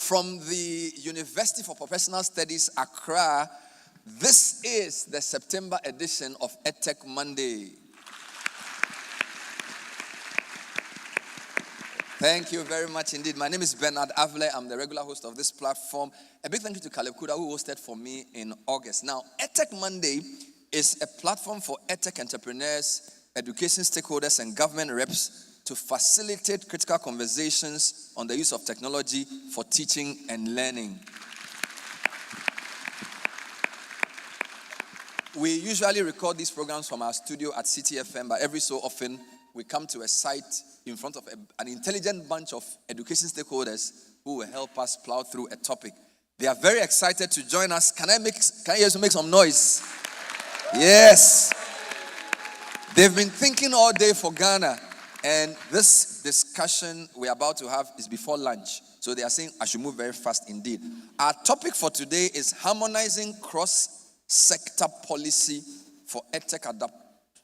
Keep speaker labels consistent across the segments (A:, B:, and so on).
A: From the University for Professional Studies, Accra, this is the September edition of Edtech Monday. Thank you very much indeed. My name is Bernard Avle. I'm the regular host of this platform. A big thank you to Caleb Kuda, who hosted for me in August. Now, Edtech Monday is a platform for Edtech entrepreneurs, education stakeholders, and government reps to facilitate critical conversations on the use of technology for teaching and learning. We usually record these programs from our studio at CTFM, but every so often we come to a site in front of an intelligent bunch of education stakeholders who will help us plow through a topic. They are very excited to join us. Can you hear make some noise? Yes. They've been thinking all day for Ghana. And this discussion we're about to have is before lunch. So they are saying I should move very fast indeed. Our topic for today is harmonizing cross-sector policy for Edtech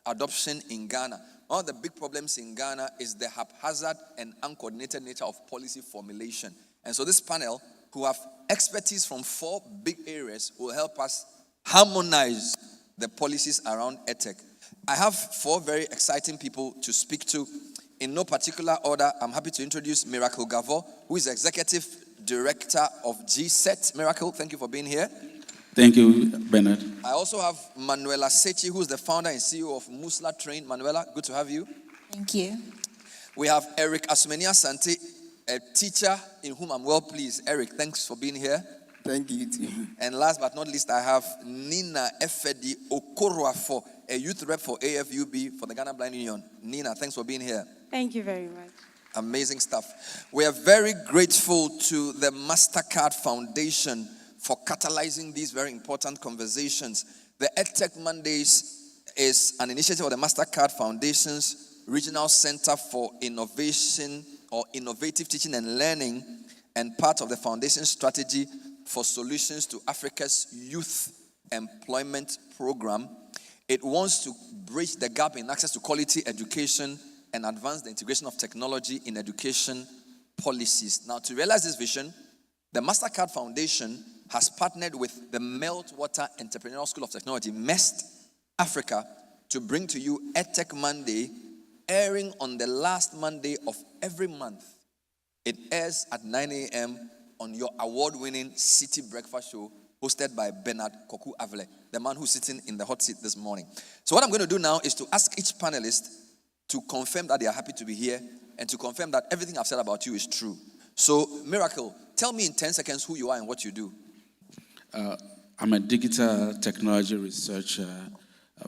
A: adoption in Ghana. One of the big problems in Ghana is the haphazard and uncoordinated nature of policy formulation. And so this panel, who have expertise from 4 big areas, will help us harmonize the policies around Edtech. I have 4 very exciting people to speak to. In no particular order, I'm happy to introduce Miracle Gavo, who is Executive Director of GSET. Miracle, thank you for being here.
B: Thank you, Bernard.
A: I also have Manuela Sechi, who is the founder and CEO of Musla Train. Manuela, good to have you.
C: Thank you.
A: We have Eric Asumenia Santi, a teacher in whom I'm well pleased. Eric, thanks for being here.
D: Thank you.
A: And last but not least, I have Nina Efedi Okoroafo, a youth rep for AFUB for the Ghana Blind Union. Nina, thanks for being here.
E: Thank you very much.
A: Amazing stuff. We are very grateful to the MasterCard Foundation for catalyzing these very important conversations. The EdTech Mondays is an initiative of the MasterCard Foundation's Regional Center for Innovation or Innovative Teaching and Learning, and part of the foundation's strategy for solutions to Africa's youth employment program. It wants to bridge the gap in access to quality education and advance the integration of technology in education policies. Now, to realize this vision, the MasterCard Foundation has partnered with the Meltwater Entrepreneurial School of Technology, MEST Africa, to bring to you EdTech Monday, airing on the last Monday of every month. It airs at 9 a.m. on your award-winning City Breakfast Show, hosted by Bernard Koku Avle, the man who's sitting in the hot seat this morning. So what I'm going to do now is to ask each panelist to confirm that they are happy to be here and to confirm that everything I've said about you is true. So, Miracle, tell me in 10 seconds who you are and what you do.
B: I'm a digital technology researcher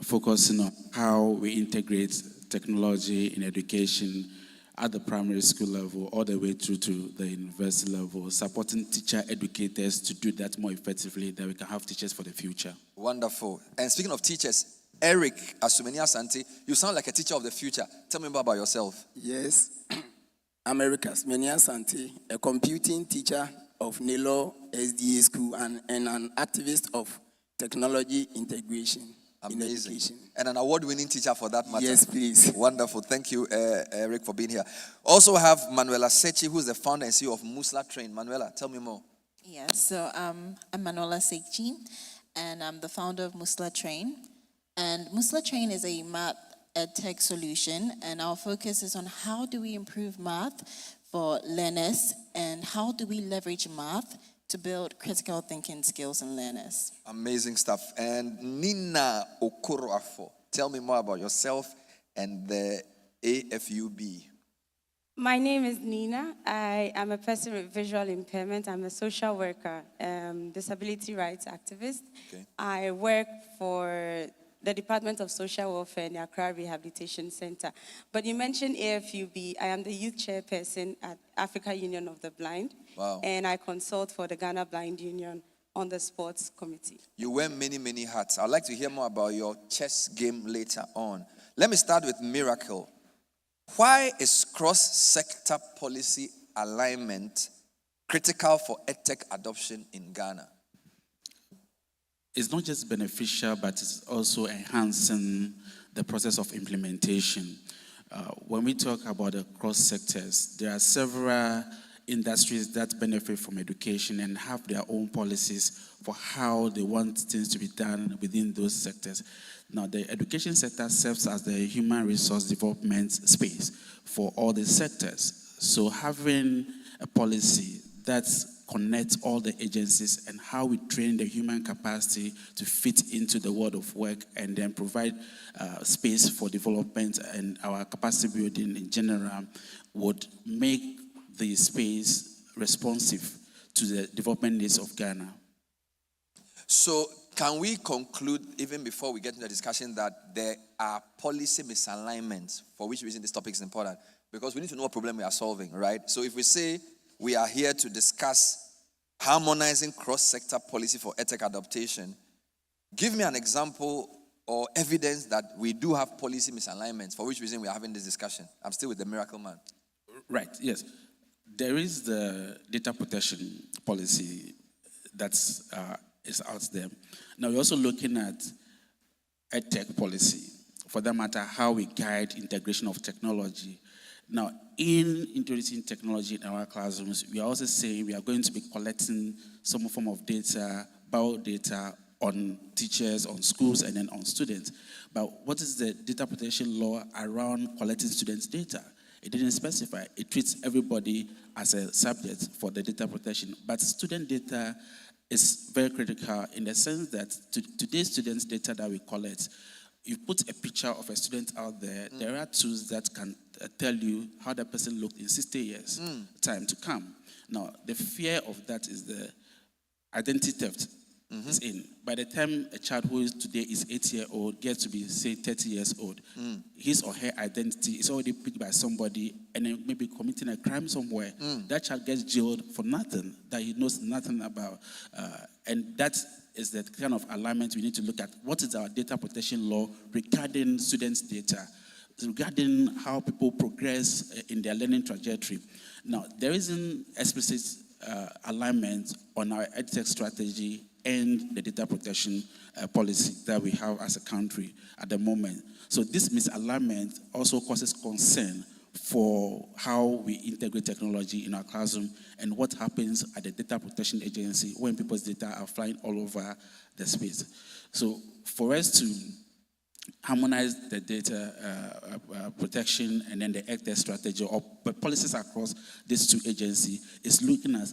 B: focusing on how we integrate technology in education at the primary school level all the way through to the university level, supporting teacher educators to do that more effectively, that we can have teachers for the future.
A: Wonderful. And speaking of teachers, Eric Asumenia Santi, you sound like a teacher of the future. Tell me more about yourself.
D: Yes, I'm Eric Asumenia Santi, a computing teacher of NILO SDA school and an activist of technology integration.
A: Amazing.
D: In education.
A: And an award-winning teacher for that matter.
D: Yes, please.
A: Wonderful. Thank you, Eric, for being here. Also have Manuela Sechi, who's the founder and CEO of Musla Train. Manuela, tell me more.
C: Yes, so I'm Manuela Sechi, and I'm the founder of Musla Train. And Musla Train is a math edtech solution, and our focus is on how do we improve math for learners and how do we leverage math to build critical thinking skills in learners.
A: Amazing stuff. And Nina Okoroafo, tell me more about yourself and the AFUB.
E: My name is Nina. I am a person with visual impairment. I'm a social worker, disability rights activist. Okay. I work for the Department of Social Welfare in the Accra Rehabilitation Center. But you mentioned AFUB. I am the youth chairperson at Africa Union of the Blind.
A: Wow.
E: And I consult for the Ghana Blind Union on the sports committee.
A: You wear many, many hats. I'd like to hear more about your chess game later on. Let me start with Miracle. Why is cross-sector policy alignment critical for EdTech adoption in Ghana?
B: It's not just beneficial, but it's also enhancing the process of implementation. When we talk about the cross sectors, there are several industries that benefit from education and have their own policies for how they want things to be done within those sectors. Now, the education sector serves as the human resource development space for all the sectors. So having a policy that connects all the agencies and how we train the human capacity to fit into the world of work and then provide space for development and our capacity building in general would make the space responsive to the development needs of Ghana.
A: So can we conclude, even before we get into the discussion, that there are policy misalignments, for which reason this topic is important? Because we need to know what problem we are solving, right? So if we say we are here to discuss harmonizing cross-sector policy for Edtech adaptation, give me an example or evidence that we do have policy misalignments, for which reason we are having this discussion. I'm still with the miracle man.
B: Right, yes. There is the data protection policy that's is out there. Now, we're also looking at Edtech policy, for that matter, how we guide integration of technology. Now, in introducing technology in our classrooms, we are also saying we are going to be collecting some form of data, biodata on teachers, on schools, and then on students. But what is the data protection law around collecting students' data? It didn't specify. It treats everybody as a subject for the data protection. But student data is very critical in the sense that today's students' data that we collect, you put a picture of a student out there, there are tools that can tell you how that person looked in 60 years' time to come. Now, the fear of that is the identity theft is in. By the time a child who is today is 8-year-old gets to be, say, 30 years old, his or her identity is already picked by somebody and then maybe committing a crime somewhere. That child gets jailed for nothing that he knows nothing about. And that is the kind of alignment we need to look at. What is our data protection law regarding students' data, regarding how people progress in their learning trajectory? Now, there isn't explicit alignment on our Edtech strategy and the data protection policy that we have as a country at the moment. So this misalignment also causes concern for how we integrate technology in our classroom and what happens at the data protection agency when people's data are flying all over the space. So for us to harmonize the data protection and then the Edtech strategy or policies across these two agencies is looking at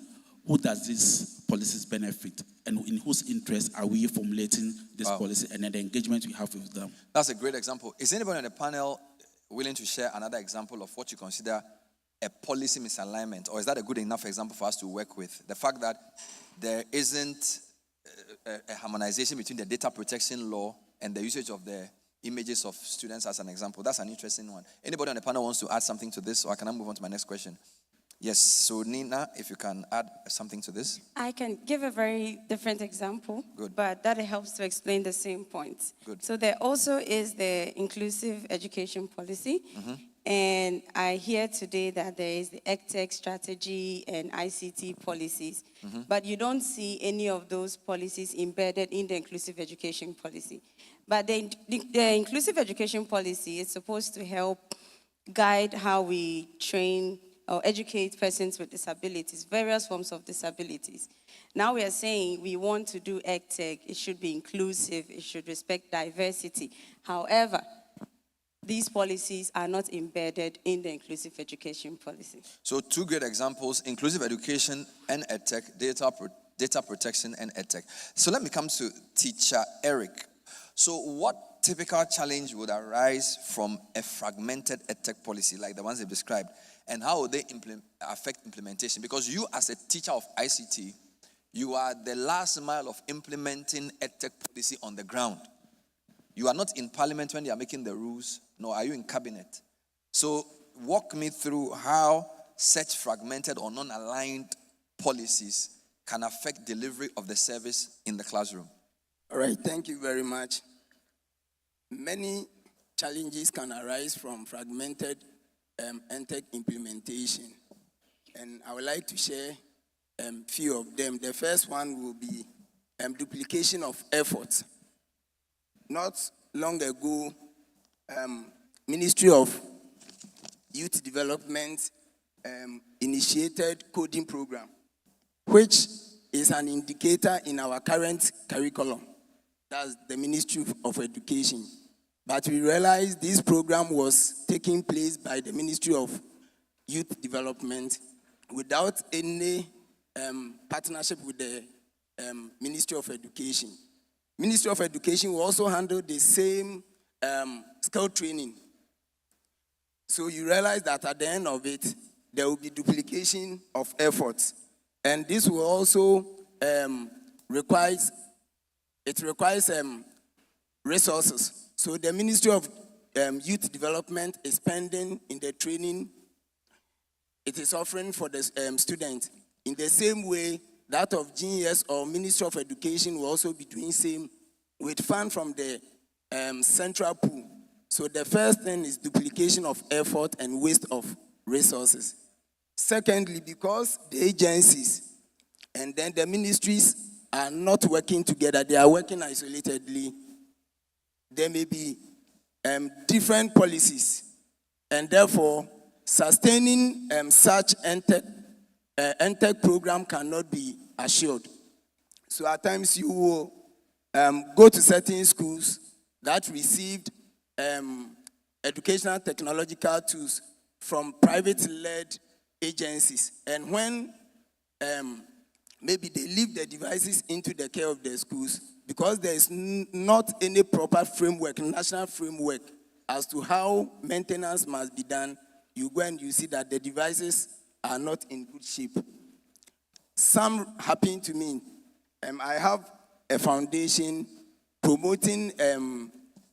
B: who does these policies benefit and in whose interest are we formulating this policy and then the engagement we have with them.
A: That's a great example. Is anybody on the panel willing to share another example of what you consider a policy misalignment, or is that a good enough example for us to work with? The fact that there isn't a harmonization between the data protection law and the usage of the images of students as an example. That's an interesting one. Anybody on the panel wants to add something to this, or can I move on to my next question? Yes, so Nina, if you can add something to this.
E: I can give a very different example, but that helps to explain the same point.
A: Good.
E: So there also is the inclusive education policy, and I hear today that there is the Edtech strategy and ICT policies, but you don't see any of those policies embedded in the inclusive education policy. But the inclusive education policy is supposed to help guide how we train or educate persons with disabilities, various forms of disabilities. Now we are saying we want to do Edtech, it should be inclusive, it should respect diversity. However, these policies are not embedded in the inclusive education policy.
A: So two great examples, inclusive education and Edtech, data protection and Edtech. So let me come to Teacher Eric. So what typical challenge would arise from a fragmented Edtech policy like the ones they've described? And how will they affect implementation? Because you, as a teacher of ICT, you are the last mile of implementing Edtech policy on the ground. You are not in parliament when they are making the rules, nor are you in cabinet. So walk me through how such fragmented or non-aligned policies can affect delivery of the service in the classroom.
D: All right, thank you very much. Many challenges can arise from fragmented Edtech implementation, and I would like to share a few of them. The first one will be duplication of effort. Not long ago, Ministry of Youth Development initiated coding program, which is an indicator in our current curriculum. That's the Ministry of Education. But we realized this program was taking place by the Ministry of Youth Development without any partnership with the Ministry of Education. Ministry of Education will also handle the same skill training. So you realize that at the end of it, there will be duplication of efforts. And this will also requires resources. So the Ministry of Youth Development is spending in the training it is offering for the student. In the same way, that of GES or Ministry of Education will also be doing same with funds from the central pool. So the first thing is duplication of effort and waste of resources. Secondly, because the agencies and then the ministries are not working together, they are working isolatedly, there may be different policies, and therefore sustaining such Edtech program cannot be assured. So at times you will go to certain schools that received educational technological tools from private-led agencies, and when maybe they leave the devices into the care of the schools, because there is not any proper framework, national framework, as to how maintenance must be done, you go and you see that the devices are not in good shape. Some happen to me. I have a foundation promoting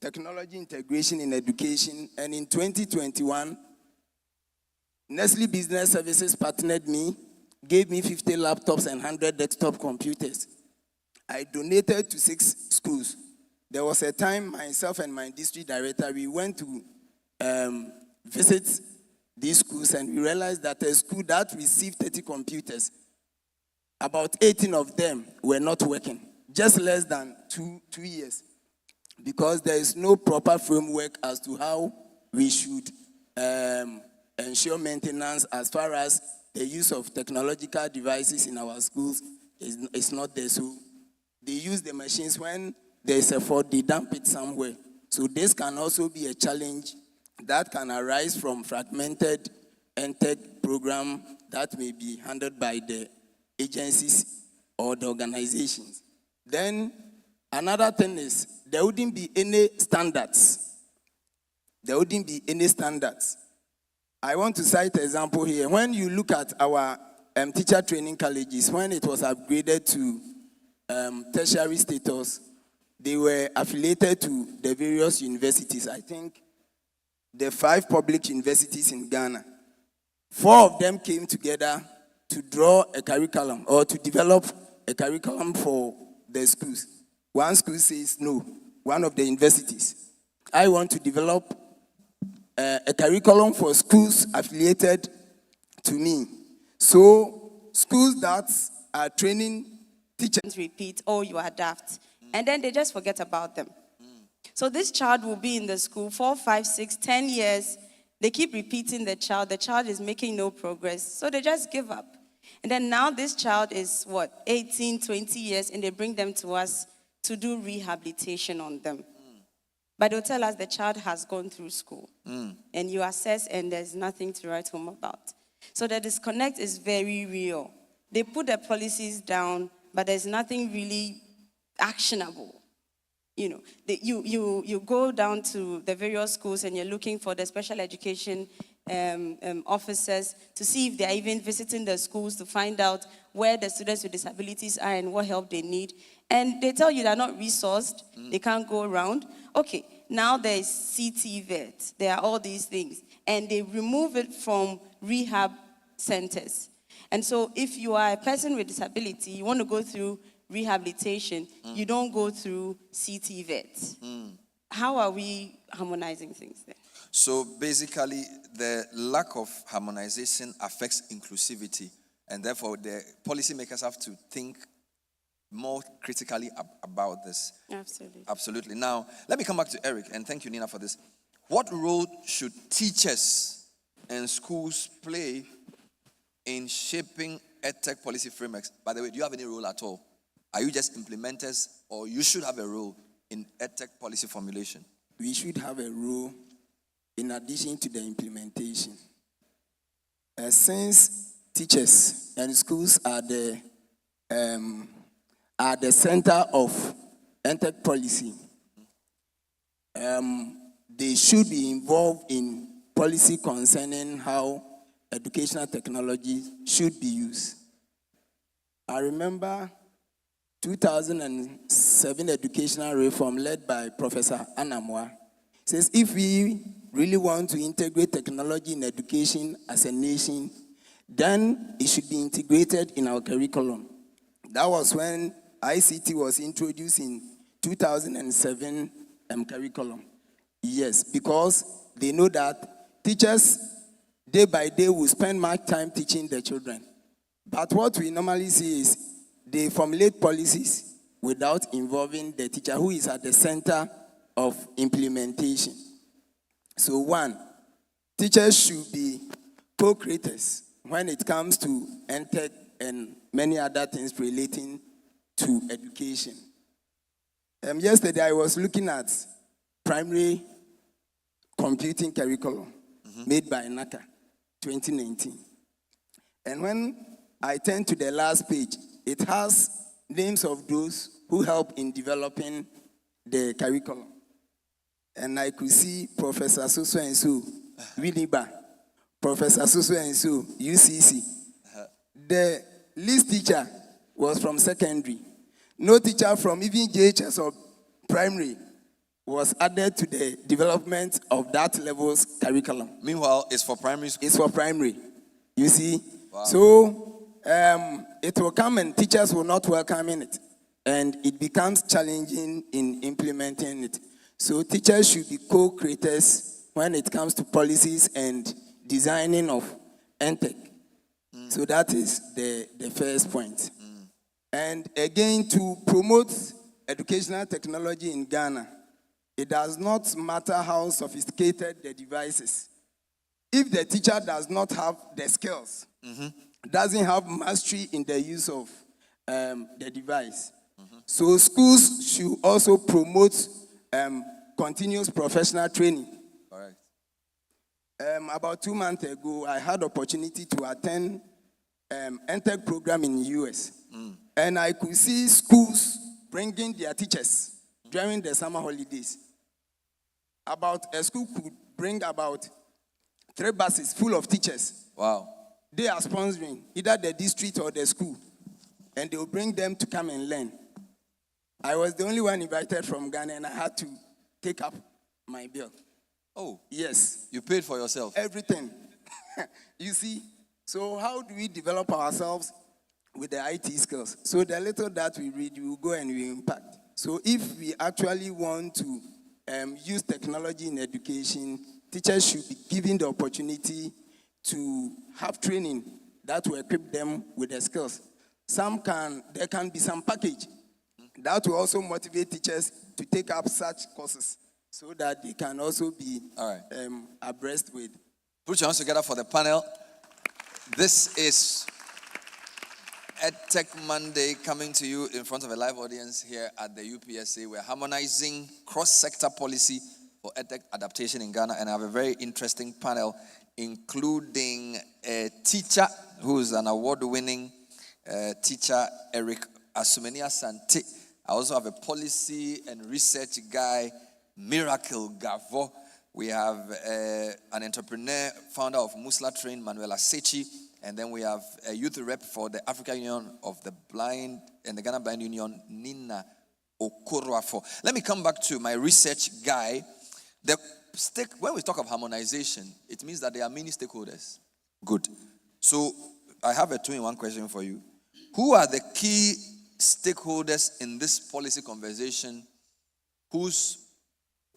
D: technology integration in education, and in 2021, Nestle Business Services partnered me, gave me 50 laptops and 100 desktop computers. I donated to 6 schools. There was a time myself and my district director, we went to visit these schools, and we realized that a school that received 30 computers, about 18 of them were not working, just less than two years, because there is no proper framework as to how we should ensure maintenance as far as the use of technological devices in our schools is not there. So they use the machines when there is a fault, they dump it somewhere. So this can also be a challenge that can arise from fragmented Edtech program that may be handled by the agencies or the organizations. Then another thing is there wouldn't be any standards. There wouldn't be any standards. I want to cite an example here. When you look at our teacher training colleges, when it was upgraded to tertiary status, they were affiliated to the various universities. I think the 5 public universities in Ghana. 4 of them came together to draw a curriculum or to develop a curriculum for the schools. One school says no, one of the universities. I want to develop a curriculum for schools affiliated to me. So schools that are training teachers
E: repeat, oh, you are daft. And then they just forget about them. So this child will be in the school 4, 5, 6, 10 years. They keep repeating the child is making no progress. So they just give up. And then now this child is 18, 20 years, and they bring them to us to do rehabilitation on them. But they'll tell us the child has gone through school. And you assess, and there's nothing to write home about. So the disconnect is very real. They put the policies down, but there's nothing really actionable. You know, you go down to the various schools and you're looking for the special education officers to see if they're even visiting the schools to find out where the students with disabilities are and what help they need. And they tell you they're not resourced, they can't go around. Okay, now there's CT vet, there are all these things. And they remove it from rehab centers. And so if you are a person with disability, you want to go through rehabilitation, you don't go through CT vet. How are we harmonizing things then?
A: So basically, the lack of harmonization affects inclusivity, and therefore the policymakers have to think more critically about this.
E: Absolutely.
A: Absolutely. Now, let me come back to Eric, and thank you, Nina, for this. What role should teachers and schools play in shaping Edtech policy frameworks? By the way, do you have any role at all? Are you just implementers, or you should have a role in Edtech policy formulation?
D: We should have a role in addition to the implementation. Since teachers and schools are the center of Edtech policy, they should be involved in policy concerning how educational technology should be used. I remember 2007 educational reform led by Professor Anamwa says if we really want to integrate technology in education as a nation, then it should be integrated in our curriculum. That was when ICT was introduced in 2007 curriculum. Yes, because they know that teachers day by day will spend much time teaching the children. But what we normally see is they formulate policies without involving the teacher, who is at the center of implementation. So one, teachers should be co-creators when it comes to Edtech and many other things relating to education. Yesterday I was looking at primary computing curriculum made by NACA, 2019. And when I turn to the last page, it has names of those who help in developing the curriculum. And I could see Professor Suso and Su, Winiba, Professor Suso and Su, UCC. The least teacher was from secondary. No teacher from even JHS or primary was added to the development of that level's curriculum.
A: Meanwhile, it's for primary school.
D: It's for primary. You see?
A: Wow.
D: So it will come and teachers will not welcome in it. And it becomes challenging in implementing it. So teachers should be co-creators when it comes to policies and designing of Edtech. So that is the first point. And again, to promote educational technology in Ghana, it does not matter how sophisticated the devices. If the teacher does not have the skills, doesn't have mastery in the use of the device. So schools should also promote continuous professional training.
A: Correct.
D: About 2 months ago, I had opportunity to attend Edtech program in the US. And I could see schools bringing their teachers during the summer holidays. A school could bring about 3 buses full of teachers.
A: Wow.
D: They are sponsoring either the district or the school. And they will bring them to come and learn. I was the only one invited from Ghana, and I had to take up my bill.
A: Oh.
D: Yes.
A: You paid for yourself?
D: Everything. You see? So how do we develop ourselves with the IT skills? So the little that we read, we will go and we impact. So if we actually want to use technology in education, teachers should be given the opportunity to have training that will equip them with the skills. There can be some package that will also motivate teachers to take up such courses so that they can also be abreast with.
A: Put your hands together for the panel. This is Edtech Monday coming to you in front of a live audience here at the UPSA. We're harmonizing cross-sector policy for Edtech adaptation in Ghana, and I have a very interesting panel, including a teacher who's an award-winning teacher, Eric Asumenia Sante. I also have a policy and research guy, Miracle Gavo. We have an entrepreneur, founder of Musla Train, Manuela Sechi. And then we have a youth rep for the African Union of the Blind and the Ghana Blind Union, Nina Okorwafo. Let me come back to my research guy. When we talk of harmonization, it means that there are many stakeholders. Good. So I have a 2-in-1 question for you. Who are the key stakeholders in this policy conversation whose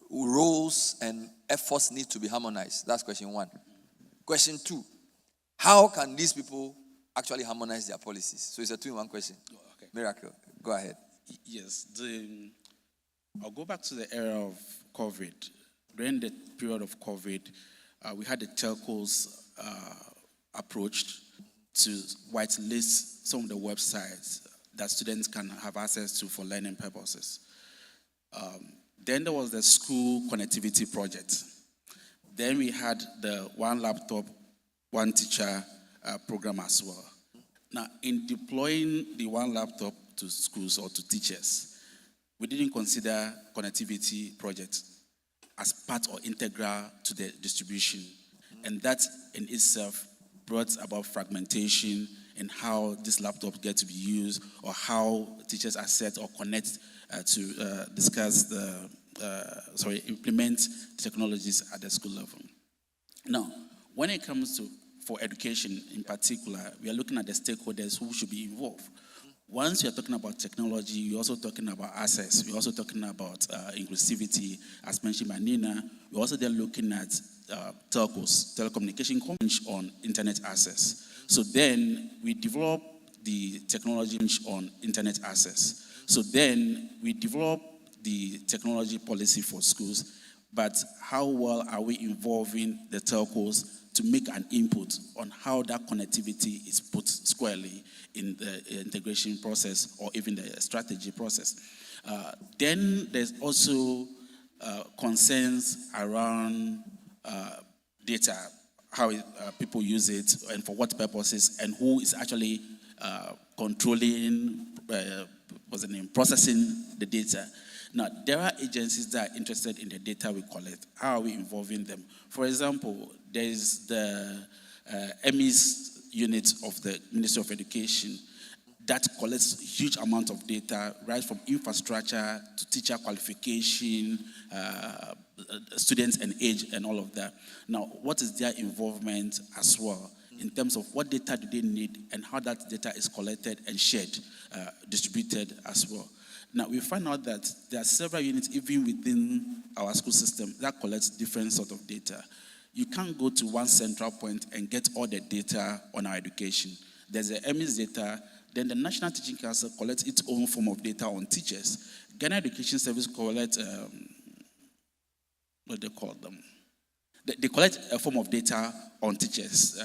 A: roles and efforts need to be harmonized? That's question 1. Question 2. How can these people actually harmonize their policies? So it's a 2-in-1 question.
B: Oh, okay.
A: Miracle, go ahead.
B: Yes. I'll go back to the era of COVID. During the period of COVID, we had the telcos approached to whitelist some of the websites that students can have access to for learning purposes. Then there was the school connectivity project. Then we had the one laptop, one teacher program as well. Now, in deploying the one laptop to schools or to teachers, we didn't consider connectivity projects as part or integral to the distribution. And that in itself brought about fragmentation in how this laptop gets to be used, or how teachers are set or connect to discuss implement technologies at the school level. Now, when it comes to for education in particular, we are looking at the stakeholders who should be involved. Once you're talking about technology, you're also talking about access. We're also talking about inclusivity, as mentioned by Nina. We're also then looking at telcos, telecommunication on internet access. So then we develop the technology on internet access. So then we develop the technology policy for schools, but how well are we involving the telcos to make an input on how that connectivity is put squarely in the integration process or even the strategy process? Then there's also concerns around data, how people use it and for what purposes, and who is actually controlling, processing the data. Now, there are agencies that are interested in the data we collect. How are we involving them? For example, there is the MEST unit of the Ministry of Education that collects huge amount of data, right from infrastructure to teacher qualification, students and age and all of that. Now, what is their involvement as well in terms of what data do they need and how that data is collected and shared, distributed as well? Now, we find out that there are several units even within our school system that collects different sort of data. You can't go to one central point and get all the data on our education. There's the MES data, then the National Teaching Council collects its own form of data on teachers. Ghana Education Service collects, what do they call them? They collect a form of data on teachers,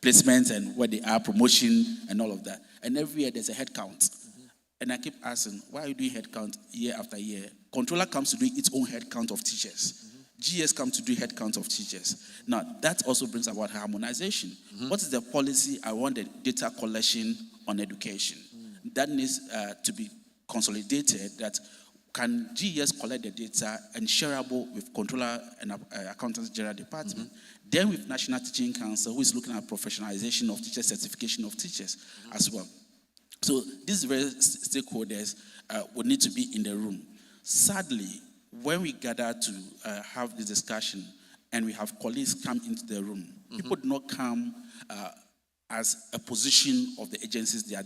B: placements and where they are, promotion and all of that. And every year there's a head count. And I keep asking, why are you doing head count year after year? Controller comes to do its own head count of teachers. GS comes to do head count of teachers. Now, that also brings about harmonization. What is the policy around the data collection on education? That needs to be consolidated. That can GS collect the data and shareable with controller and accountants general department? Then with National Teaching Council, who is looking at professionalization of teachers, certification of teachers as well. So these various stakeholders would need to be in the room. Sadly, when we gather to have this discussion and we have colleagues come into the room, people do not come as a position of the agencies they are.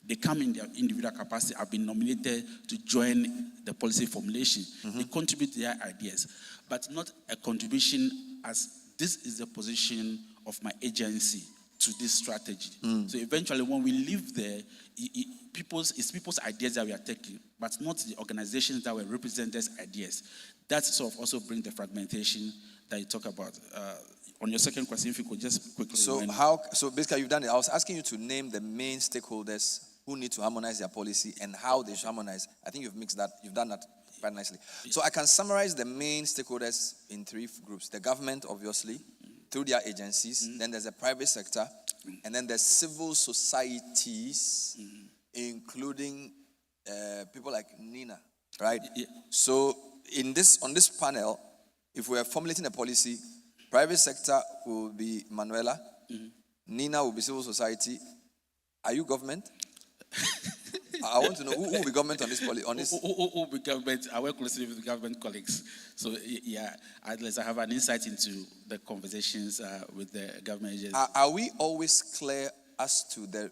B: They come in their individual capacity, have been nominated to join the policy formulation. They contribute their ideas, but not a contribution as this is the position of my agency to this strategy. So eventually when we leave there, it's people's ideas that we are taking, but not the organizations that were represented ideas. That sort of also brings the fragmentation that you talk about. On your second question, if you could just quickly...
A: So basically you've done it. I was asking you to name the main stakeholders who need to harmonize their policy and how they should harmonize. I think you've mixed that. You've done that quite nicely. So I can summarize the main stakeholders in three groups. The government, obviously, through their agencies. Then there's the private sector. And then there's civil societies, including people like Nina, right? Yeah. So on this panel, if we are formulating a policy, private sector will be Manuela. Nina will be civil society. Are you government? I want to know who will be government on this policy.
B: Who will be government? I work closely with government colleagues. So yeah, at least I have an insight into the conversations with the government agencies.
A: Are we always clear as to the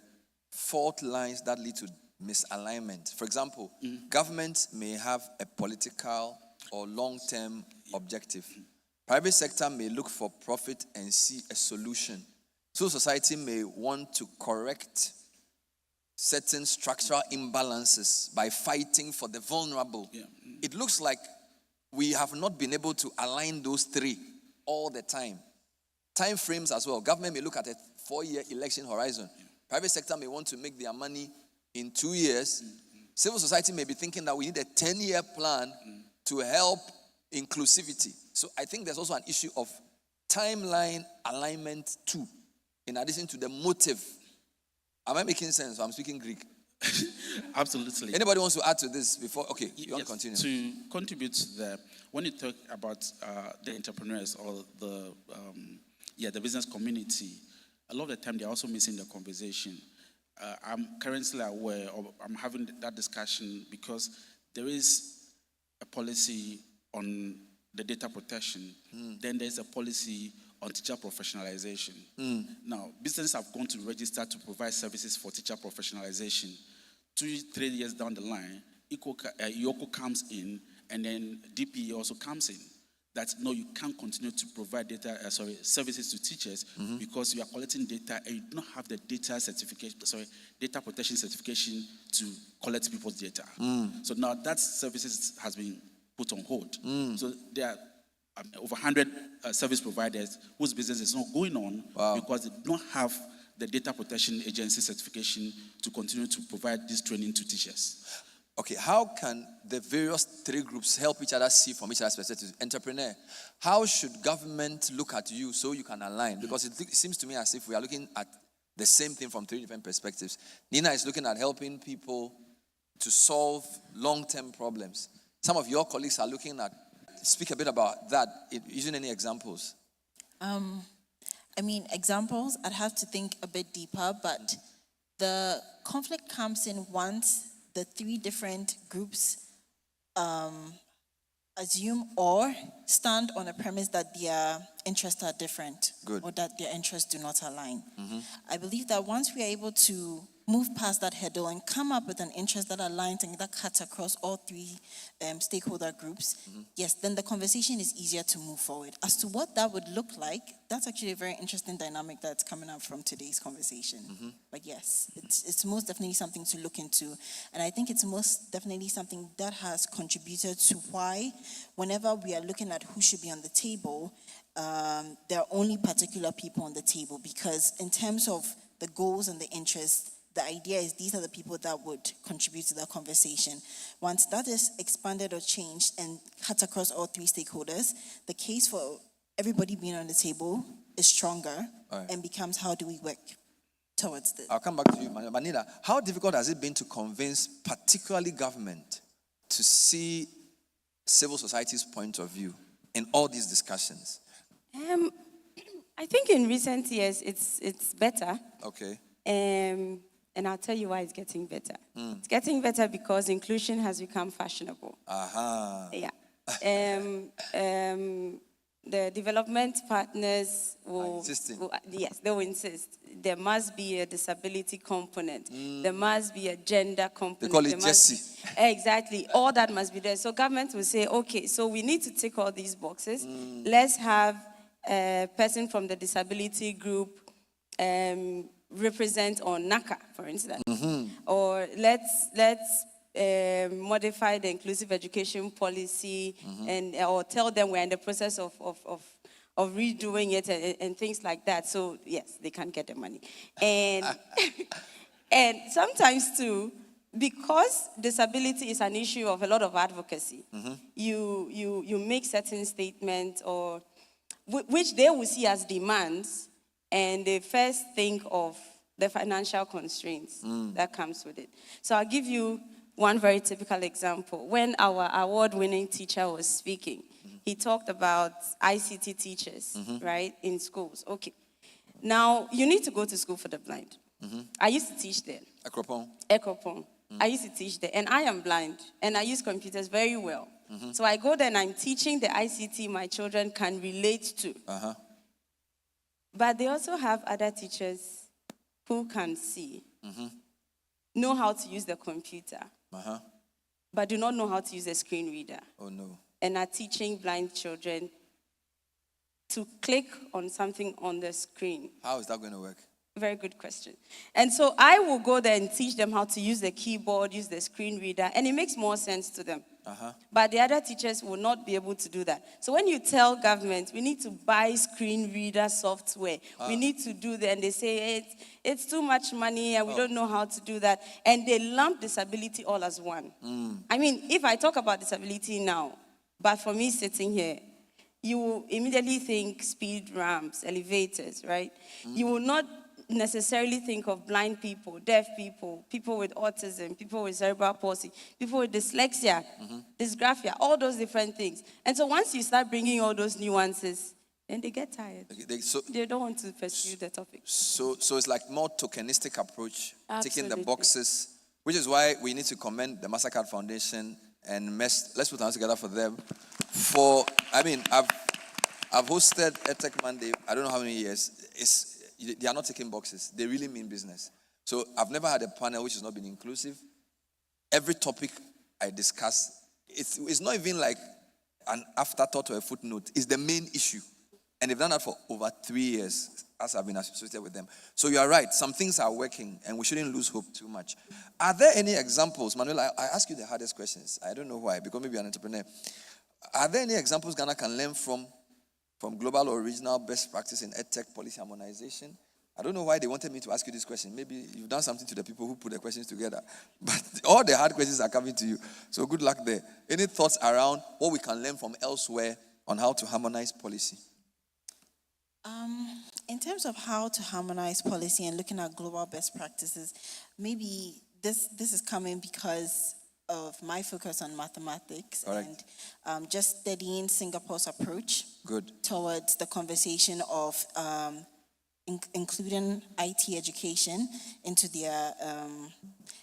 A: fault lines that lead to misalignment? For example, government may have a political or long-term objective. Private sector may look for profit and see a solution. So society may want to correct certain structural imbalances by fighting for the vulnerable. Yeah. It looks like we have not been able to align those three all the time. time frames as well. Government may look at a 4-year election horizon. Private sector may want to make their money in 2 years. Civil society may be thinking that we need a 10-year plan to help inclusivity. So I think there's also an issue of timeline alignment too, in addition to the motive. Am I making sense? I'm speaking Greek.
B: Absolutely.
A: Anybody wants to add to this before? Okay, you want to
B: Yes,
A: continue.
B: to contribute to the, when you talk about the entrepreneurs or the business community, a lot of the time they're also missing the conversation. I'm currently aware of, I'm having that discussion because there is a policy on the data protection. Then there's a policy on teacher professionalization. Now, businesses have gone to register to provide services for teacher professionalization. 2-3 years down the line, IOCO comes in, and then DPE also comes in. That no, you can't continue to provide services to teachers because you are collecting data and you do not have the data protection certification to collect people's data. So now that services has been put on hold. So there are over 100 service providers whose business is not going on because they don't have the data protection agency certification to continue to provide this training to teachers.
A: Okay, how can the various 3 groups help each other see from each other's perspective? Entrepreneur, how should government look at you so you can align? Because it seems to me as if we are looking at the same thing from 3 different perspectives. Nina is looking at helping people to solve long-term problems. Some of your colleagues are looking at, speak a bit about that, using any examples.
C: Examples, I'd have to think a bit deeper, but the conflict comes in once the 3 different groups assume or stand on a premise that their interests are different.
A: Good.
C: Or that their interests do not align. I believe that once we are able to move past that hurdle and come up with an interest that aligns and that cuts across all 3 stakeholder groups, yes, then the conversation is easier to move forward. As to what that would look like, that's actually a very interesting dynamic that's coming up from today's conversation. But yes, it's most definitely something to look into. And I think it's most definitely something that has contributed to why whenever we are looking at who should be on the table, there are only particular people on the table, because in terms of the goals and the interests, the idea is these are the people that would contribute to the conversation. Once that is expanded or changed and cut across all 3 stakeholders, the case for everybody being on the table is stronger and becomes how do we work towards this.
A: I'll come back to you, Manila. How difficult has it been to convince particularly government to see civil society's point of view in all these discussions?
E: I think in recent years it's better.
A: Okay.
E: And I'll tell you why it's getting better. It's getting better because inclusion has become fashionable. Yeah. The development partners will they will insist. There must be a disability component. There must be a gender component.
A: They call it Jessie.
E: Exactly. All that must be there. So government will say, okay, so we need to tick all these boxes. Let's have a person from the disability group represent on NACA, for instance. Or let's modify the inclusive education policy or tell them we're in the process of redoing it and things like that. So yes, they can get the money. And and sometimes too, because disability is an issue of a lot of advocacy, you make certain statements or which they will see as demands, and they first think of the financial constraints that comes with it. So I'll give you one very typical example. When our award-winning teacher was speaking, he talked about ICT teachers, right, in schools. Okay. Now, you need to go to school for the blind. I used to teach there. Ekropon. I used to teach there. And I am blind, and I use computers very well. So I go there and I'm teaching the ICT my children can relate to. But they also have other teachers who can see, know how to use the computer, but do not know how to use a screen reader.
A: Oh, no.
E: And are teaching blind children to click on something on the screen.
A: How is that going to work?
E: Very good question. And so I will go there and teach them how to use the keyboard, use the screen reader, and it makes more sense to them. But the other teachers will not be able to do that. So when you tell government, we need to buy screen reader software, we need to do that, and they say it's too much money and we don't know how to do that, and they lump disability all as one. I mean, if I talk about disability now, but for me sitting here, you will immediately think speed ramps, elevators, right? You will not necessarily think of blind people, deaf people, people with autism, people with cerebral palsy, people with dyslexia, dysgraphia, all those different things. And so once you start bringing all those nuances, then they get tired. They don't want to pursue the topic.
A: So it's like more tokenistic approach, ticking the
E: Absolutely.
A: boxes, which is why we need to commend the MasterCard Foundation and MEST. Let's put our hands together for them. I've hosted Edtech Monday, I don't know how many years. They are not taking boxes. They really mean business. So I've never had a panel which has not been inclusive. Every topic I discuss, it's not even like an afterthought or a footnote. It's the main issue. And they've done that for over 3 years as I've been associated with them. So you are right. Some things are working and we shouldn't lose hope too much. Are there any examples? Manuel, I ask you the hardest questions. I don't know why, because maybe you're an entrepreneur. Are there any examples Ghana can learn from global or regional best practice in EdTech policy harmonization? I don't know why they wanted me to ask you this question. Maybe you've done something to the people who put the questions together. But all the hard questions are coming to you. So good luck there. Any thoughts around what we can learn from elsewhere on how to harmonize policy?
C: In terms of how to harmonize policy and looking at global best practices, maybe this is coming because of my focus on mathematics and just studying Singapore's approach towards the conversation of including IT education into their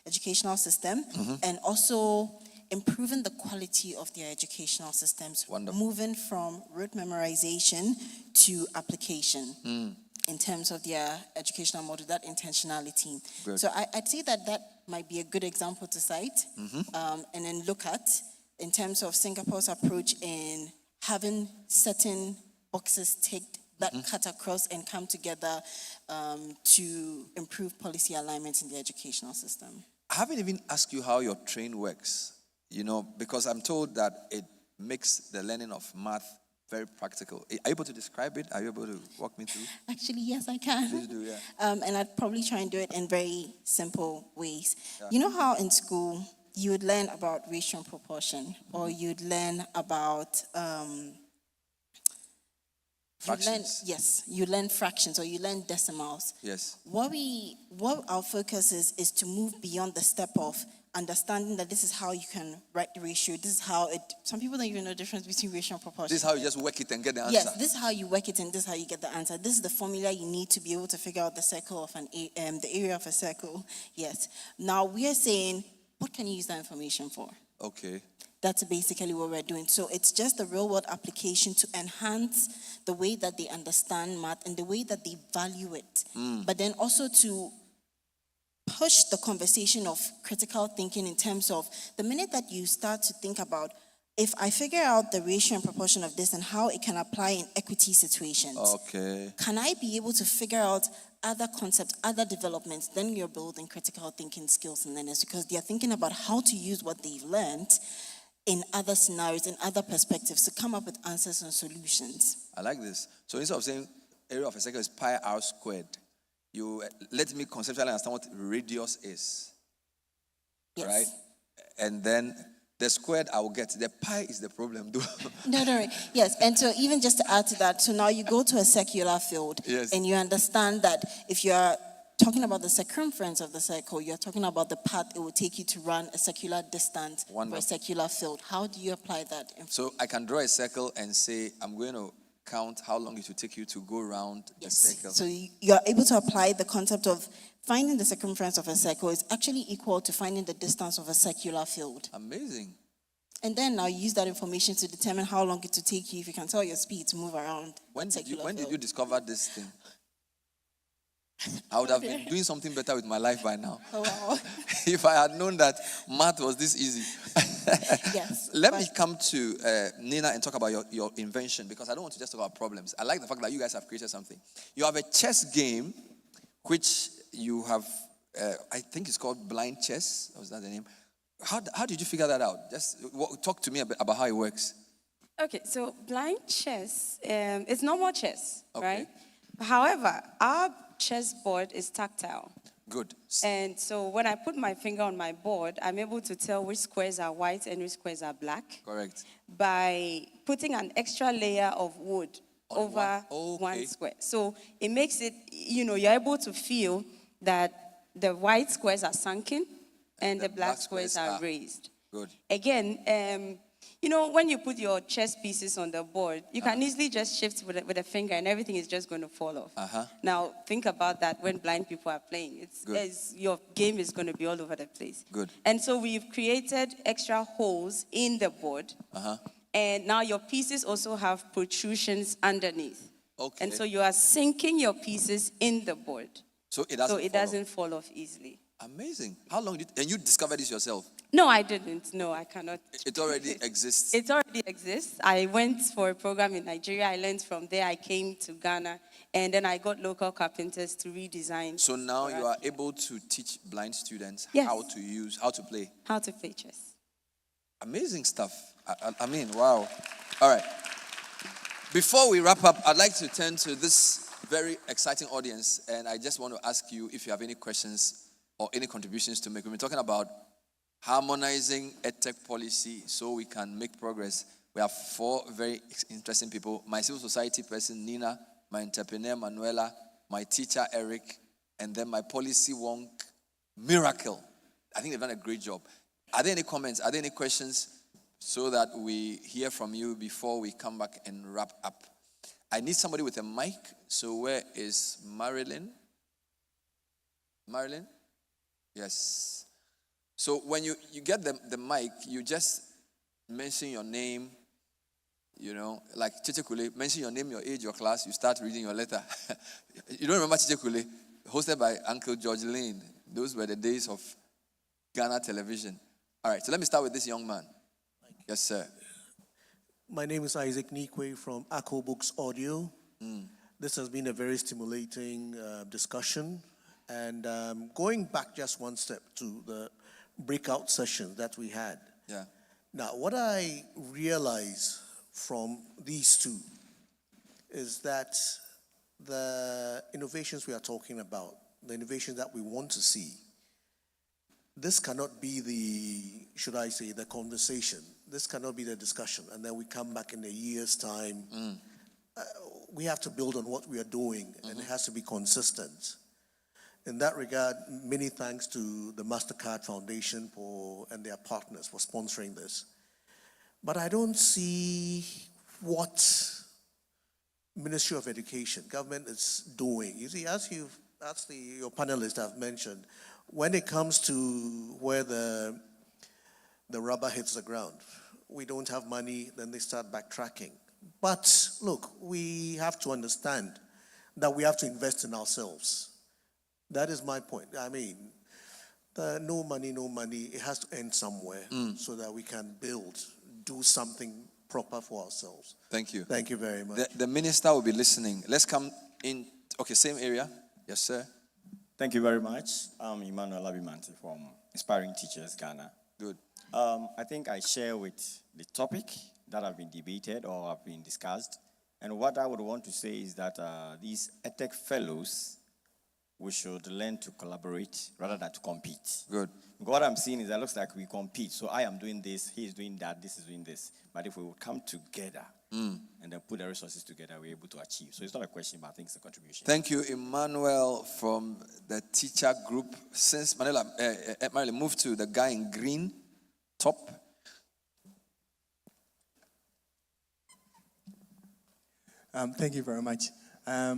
C: educational system and also improving the quality of their educational systems.
A: Wonderful.
C: Moving from rote memorization to application in terms of their educational model, that intentionality.
A: Good.
C: So I'd say that might be a good example to cite and then look at in terms of Singapore's approach in having certain boxes ticked that cut across and come together to improve policy alignment in the educational system.
A: I haven't even asked you how your train works, because I'm told that it makes the learning of math very practical. Are you able to describe it? Are you able to walk me through?
C: Actually, yes, I can.
A: Please do, yeah.
C: And I'd probably try and do it in very simple ways. Yeah. You know how in school you would learn about ratio and proportion, or you'd learn about
A: fractions.
C: You learn fractions, or you learn decimals.
A: Yes.
C: What our focus is to move beyond the step of understanding that this is how you can write the ratio. This is how some people don't even know the difference between ratio and proportion.
A: This is how you just work it and get the answer.
C: Yes, this is how you work it and this is how you get the answer. This is the formula you need to be able to figure out the circle of the area of a circle. Yes. Now we are saying, what can you use that information for?
A: Okay.
C: That's basically what we're doing. So it's just a real world application to enhance the way that they understand math and the way that they value it. But then also to push the conversation of critical thinking in terms of the minute that you start to think about, if I figure out the ratio and proportion of this and how it can apply in equity situations, can I be able to figure out other concepts, other developments? Then you're building critical thinking skills in learners because they're thinking about how to use what they've learned in other scenarios, in other perspectives, to come up with answers and solutions.
A: I like this. So instead of saying area of a circle is pi r squared, you let me conceptually understand what radius is.
C: Yes.
A: Right? And then the squared I will get. The pi is the problem, though.
C: No. Yes, and so even just to add to that, so now you go to a circular field, and you understand that if you are talking about the circumference of the circle, you're talking about the path it will take you to run a circular distance for a circular field. How do you apply that?
A: So I can draw a circle and say, I'm going to count how long it will take you to go around the circle.
C: So you're able to apply the concept of finding the circumference of a circle is actually equal to finding the distance of a circular field.
A: Amazing.
C: And then now you use that information to determine how long it will take you, if you can tell your speed, to move around.
A: When did you discover this thing? I would have been doing something better with my life by now.
C: Oh, wow.
A: If I had known that math was this easy.
C: Yes.
A: Let me come to Nina and talk about your invention, because I don't want to just talk about problems. I like the fact that you guys have created something. You have a chess game which you have, I think it's called blind chess. Was that the name? How did you figure that out? Just talk to me about how it works.
E: Okay, so blind chess, it's normal chess,
A: Okay.
E: right? However, our chess board is tactile.
A: Good.
E: And so when I put my finger on my board, I'm able to tell which squares are white and which squares are black.
A: Correct.
E: By putting an extra layer of wood over one square. So it makes it, you're able to feel that the white squares are sunken and the black squares are raised.
A: Good.
E: Again, when you put your chess pieces on the board, you can easily just shift with a finger and everything is just going to fall off. Now, think about that when blind people are playing. Your game is going to be all over the place.
A: Good.
E: And so we've created extra holes in the board. And now your pieces also have protrusions underneath.
A: Okay.
E: And so you are sinking your pieces in the board.
A: So it
E: doesn't fall off easily.
A: Amazing. How long and you discovered this yourself?
E: No, I didn't. No, I cannot.
A: It already exists.
E: It already exists. I went for a program in Nigeria. I learned from there. I came to Ghana. And then I got local carpenters to redesign.
A: So now you are able to teach blind students how to play.
E: How to play chess.
A: Amazing stuff. I mean, wow. All right. Before we wrap up, I'd like to turn to this very exciting audience. And I just want to ask you if you have any questions or any contributions to make. We've been talking about harmonizing Edtech policy so we can make progress. We have 4 very interesting people. My civil society person, Nina, my entrepreneur, Manuela, my teacher, Eric, and then my policy wonk, Miracle. I think they've done a great job. Are there any comments? Are there any questions so that we hear from you before we come back and wrap up? I need somebody with a mic. So where is Marilyn? Marilyn? Yes. So when you get the mic, you just mention your name, like Chiche Kule, mention your name, your age, your class, you start reading your letter. You don't remember Chiche Kule? Hosted by Uncle George Lane. Those were the days of Ghana television. All right, so let me start with this young man. Yes, sir.
F: My name is Isaac Nikwe from Akko Books Audio. This has been a very stimulating discussion. And going back just one step to the breakout session that we had.
A: Yeah.
F: Now, what I realize from these two is that the innovations we are talking about, the innovations that we want to see, this cannot be the conversation. This cannot be the discussion. And then we come back in a year's time. We have to build on what we are doing, and it has to be consistent. In that regard, many thanks to the MasterCard Foundation and their partners for sponsoring this. But I don't see what Ministry of Education, government is doing. You see, as your panelists have mentioned, when it comes to where the rubber hits the ground, we don't have money, then they start backtracking. But look, we have to understand that we have to invest in ourselves. That is my point. I mean, no money, it has to end somewhere so that we can do something proper for ourselves.
A: Thank you.
F: Thank you very much.
A: The minister will be listening. Let's come in. Okay, same area. Yes, sir.
G: Thank you very much. I'm Emmanuel Abimanti from Inspiring Teachers, Ghana.
A: Good.
G: I think I share with the topic that have been debated or have been discussed. And what I would want to say is that these Edtech fellows, we should learn to collaborate rather than to compete.
A: Good.
G: What I'm seeing is that it looks like we compete. So I am doing this, he's doing that, this is doing this. But if we would come together and then put the resources together, we're able to achieve. So it's not a question, but I think it's a contribution.
A: Thank you, Emmanuel, from the teacher group. Since Marilyn moved to the guy in green top.
H: Thank you very much. I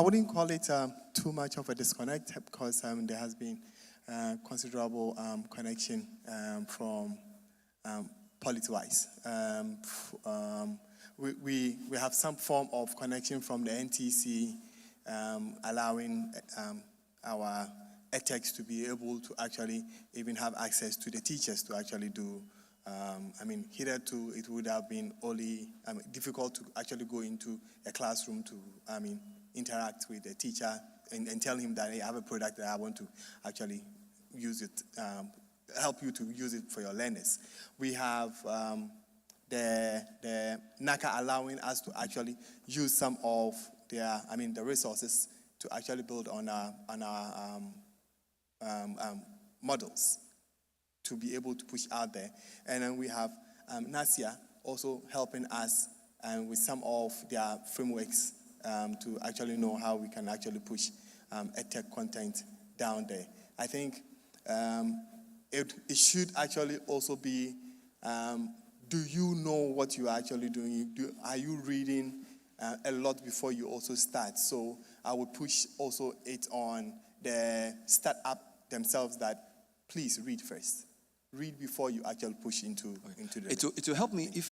H: wouldn't call it too much of a disconnect because there has been considerable connection from policy-wise. We have some form of connection from the NTC allowing our Edtechs to be able to actually even have access to the teachers to actually do. Hitherto it would have been only difficult to actually go into a classroom to, interact with the teacher and tell him that, hey, I have a product that I want to actually use it, help you to use it for your learners. We have the NACA allowing us to actually use some of the resources to actually build on our models to be able to push out there. And then we have NASIA also helping us with some of their frameworks to actually know how we can actually push EdTech content down there. I think it should actually also be, do you know what you are actually doing? Are you reading a lot before you also start? So I would push also it on the startup themselves that please read first. Read before you actually push into the...
A: It will help me if...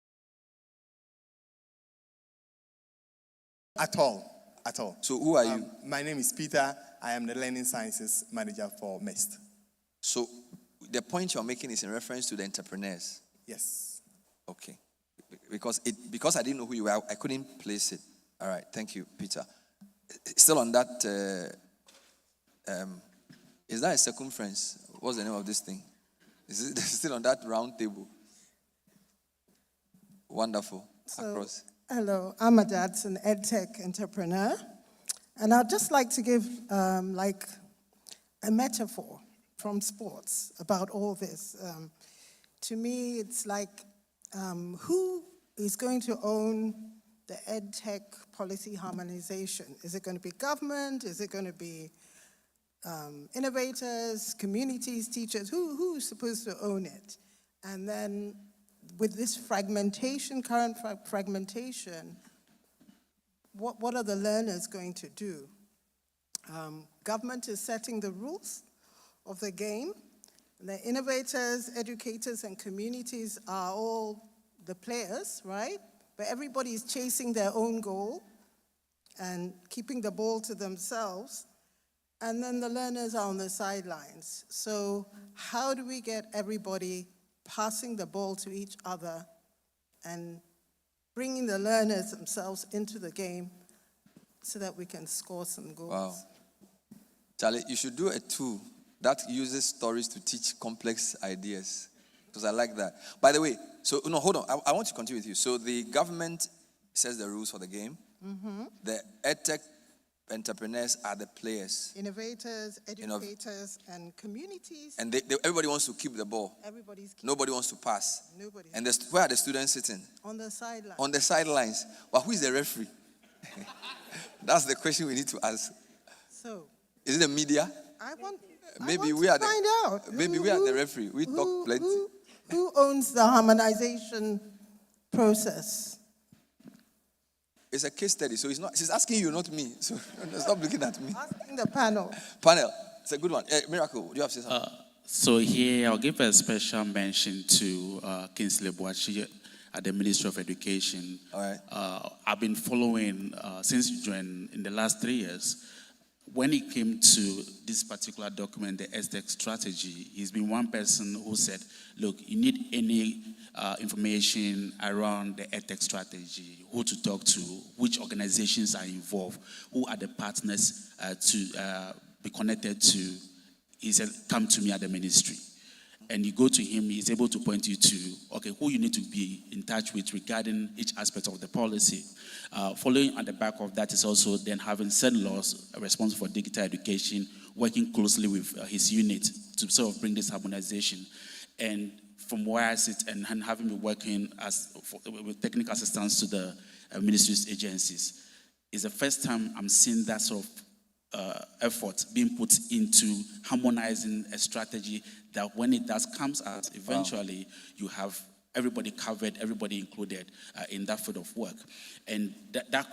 H: At all.
A: So who are you?
H: My name is Peter. I am the Learning Sciences Manager for MEST.
A: So the point you're making is in reference to the entrepreneurs?
H: Yes.
A: Okay. Because I didn't know who you were, I couldn't place it. All right, thank you, Peter. Still on that, is that a circumference? What's the name of this thing? Is it still on that round table? Wonderful. Across.
I: Hello, I'm an Edtech entrepreneur, and I'd just like to give like a metaphor from sports about all this. To me, it's like who is going to own the Edtech policy harmonization? Is it going to be government? Is it going to be innovators, communities, teachers? Who's supposed to own it? And then with this fragmentation, current fragmentation, what are the learners going to do? Government is setting the rules of the game. The innovators, educators, and communities are all the players, right? But everybody is chasing their own goal and keeping the ball to themselves. And then the learners are on the sidelines. So how do we get everybody passing the ball to each other and bringing the learners themselves into the game so that we can score some goals?
A: Wow. Charlie, you should do a tool that uses stories to teach complex ideas, because I like that. By the way, so, no, hold on. I want to continue with you. So the government sets the rules for the game. Mm-hmm. The EdTech entrepreneurs are the players.
I: Innovators, educators, and communities.
A: And everybody wants to keep the ball. Nobody wants to pass. And where are the students sitting?
I: On the sidelines.
A: On the sidelines. But who is the referee? That's the question we need to ask.
I: So,
A: is it the media? Maybe we are the referee. We talk plenty.
I: Who owns the harmonization process?
A: It's a case study, so she's asking you, not me. So stop looking at me.
I: Asking the panel.
A: Panel, it's a good one. Miracle, do you have to say something?
B: So here, I'll give a special mention to Kingsley Boachi at the Ministry of Education.
A: All right.
B: I've been following since you joined in the last 3 years. When it came to this particular document, the EdTech strategy, he's been one person who said, look, you need any information around the EdTech strategy, who to talk to, which organizations are involved, who are the partners to be connected to. He said, come to me at the ministry. And you go to him, he's able to point you to, okay, who you need to be in touch with regarding each aspect of the policy. Following on the back of that is also then having St. Laws responsible for digital education, working closely with his unit to sort of bring this harmonization. And from where I sit and having been working with technical assistance to the ministry's agencies, it's the first time I'm seeing that sort of effort being put into harmonizing a strategy that when it comes out, eventually you have everybody covered, everybody included in that field of work. And that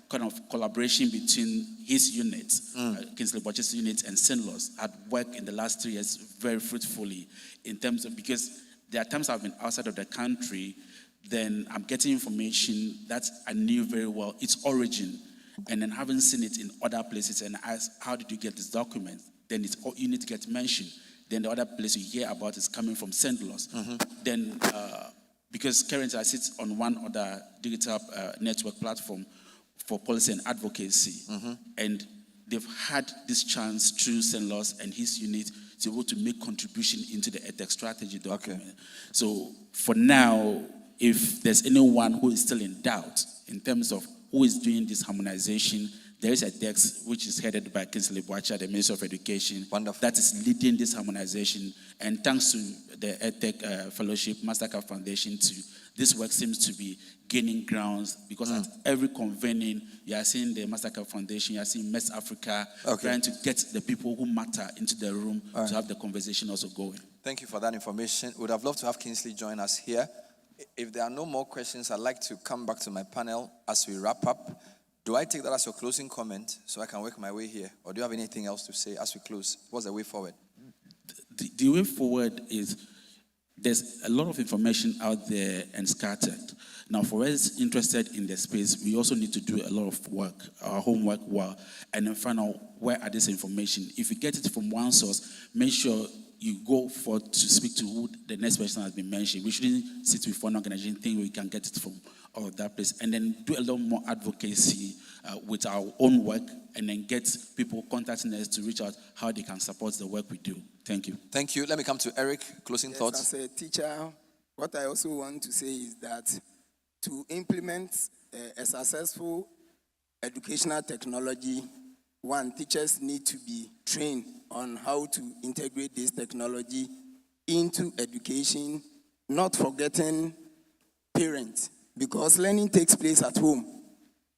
B: kind of collaboration between his unit, Kingsley Boachi's unit, and St. Laws had worked in the last 3 years very fruitfully in terms of, because there are times I've been outside of the country, then I'm getting information that I knew very well, its origin, and then having seen it in other places and ask, how did you get this document? Then you need to get mentioned. Then the other place you hear about is coming from St. Laws. Mm-hmm. Then, because currently I sit on one other digital network platform for policy and advocacy. And they've had this chance through St. Loss and his unit to be able to make contribution into the Edtech strategy document. So for now, if there's anyone who is still in doubt in terms of who is doing this harmonization, there is a Edtech which is headed by Kingsley Boacha, the Minister of Education.
A: Wonderful.
B: That is leading this harmonization. And thanks to the Edtech Fellowship, Mastercard Foundation, this work seems to be gaining grounds because at every convening, you are seeing the Mastercard Foundation, you are seeing MEST Africa, trying to get the people who matter into the room to have the conversation also going.
A: Thank you for that information. Would have loved to have Kingsley join us here. If there are no more questions, I'd like to come back to my panel as we wrap up. Do I take that as your closing comment so I can work my way here? Or do you have anything else to say as we close? What's the way forward?
B: The way forward is there's a lot of information out there and scattered. Now, for us interested in the space, we also need to do a lot of work, our homework well, and then find out where are this information. If you get it from one source, make sure you go for to speak to who the next person has been mentioned. We shouldn't sit with one organization think we can get it from all of that place, and then do a lot more advocacy with our own work, and then get people contacting us to reach out how they can support the work we do. Thank you.
A: Thank you. Let me come to Eric. Closing thoughts.
D: As a teacher, what I also want to say is that to implement a successful educational technology, one, teachers need to be trained on how to integrate this technology into education, not forgetting parents, because learning takes place at home.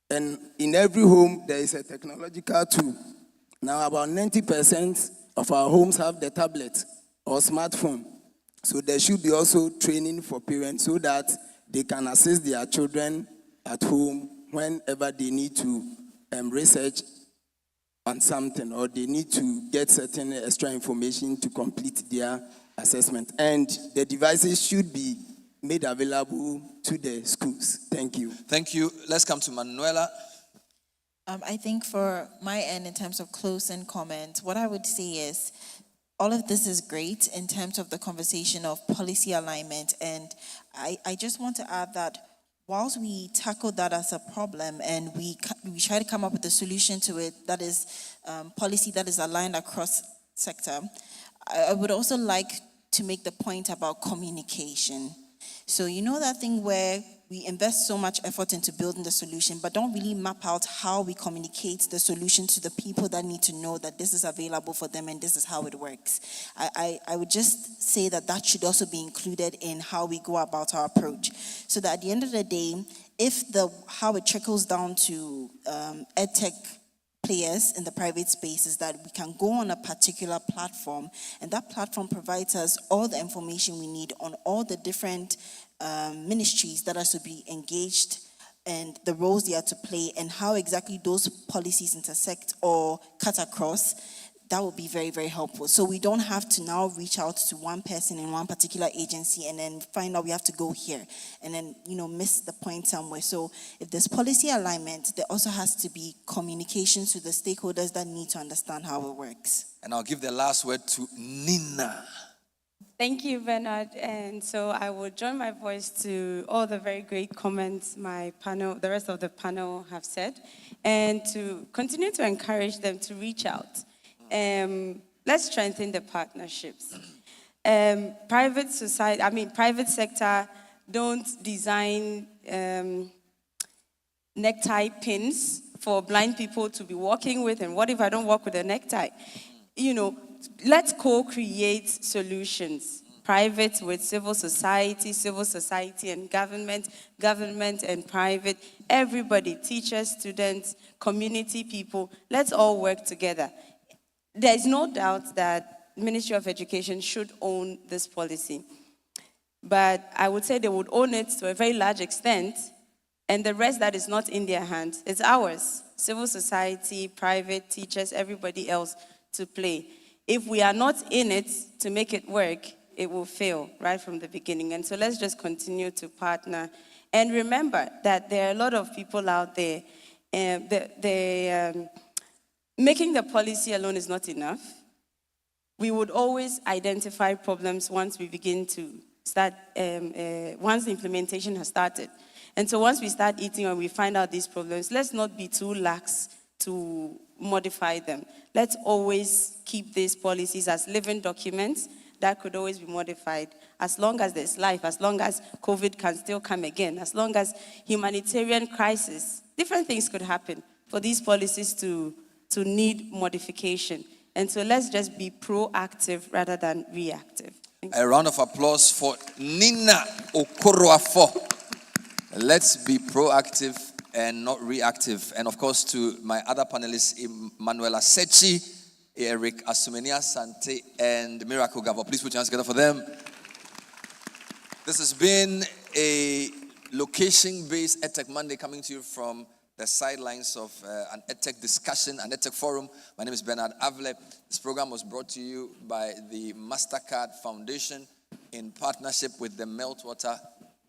D: And in every home, there is a technological tool. Now, about 90% of our homes have the tablet or smartphone. So there should be also training for parents so that they can assist their children at home whenever they need to research on something, or they need to get certain extra information to complete their assessment. And the devices should be made available to the schools. Thank you.
A: Thank you. Let's come to Manuela.
C: I think for my end, in terms of closing comment, what I would say is all of this is great in terms of the conversation of policy alignment. And I just want to add that whilst we tackle that as a problem and we try to come up with a solution to it that is policy that is aligned across sector, I would also like to make the point about communication. So you know that thing where we invest so much effort into building the solution, but don't really map out how we communicate the solution to the people that need to know that this is available for them and this is how it works. I would just say that should also be included in how we go about our approach. So that at the end of the day, if how it trickles down to EdTech players in the private space is that we can go on a particular platform, and that platform provides us all the information we need on all the different ministries that are to be engaged and the roles they are to play and how exactly those policies intersect or cut across. That would be very, very helpful. So we don't have to now reach out to one person in one particular agency and then find out we have to go here and then, miss the point somewhere. So if there's policy alignment, there also has to be communication to the stakeholders that need to understand how it works.
A: And I'll give the last word to Nina.
E: Thank you, Bernard. And so I will join my voice to all the very great comments the rest of the panel have said, and to continue to encourage them to reach out. Let's strengthen the partnerships. Private sector don't design necktie pins for blind people to be walking with, and what if I don't walk with a necktie? Let's co-create solutions. Private with civil society and government and private, everybody, teachers, students, community people, let's all work together. There is no doubt that Ministry of Education should own this policy. But I would say they would own it to a very large extent, and the rest that is not in their hands, it's ours. Civil society, private, teachers, everybody else to play. If we are not in it to make it work, it will fail right from the beginning. And so let's just continue to partner. And remember that there are a lot of people out there, making the policy alone is not enough. We would always identify problems once we begin to start, once the implementation has started. And so once we start eating and we find out these problems, let's not be too lax to modify them. Let's always keep these policies as living documents that could always be modified as long as there's life, as long as COVID can still come again, as long as humanitarian crisis, different things could happen for these policies to need modification. And so let's just be proactive rather than reactive.
A: A round of applause for Nina Okoroafo. Let's be proactive and not reactive. And of course, to my other panelists, Manuela Sechi, Eric Asumenia Sante, and Miracle Gavo. Please put your hands together for them. This has been a location-based Edtech Monday coming to you from the sidelines of an Edtech discussion, an Edtech forum. My name is Bernard Avle. This program was brought to you by the MasterCard Foundation in partnership with the Meltwater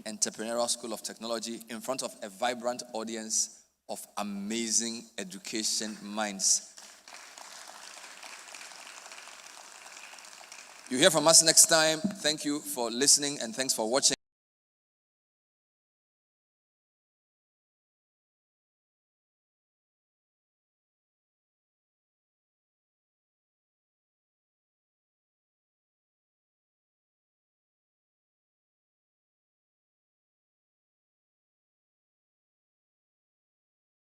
A: Entrepreneurial School of Technology in front of a vibrant audience of amazing education minds. You hear from us next time. Thank you for listening and thanks for watching.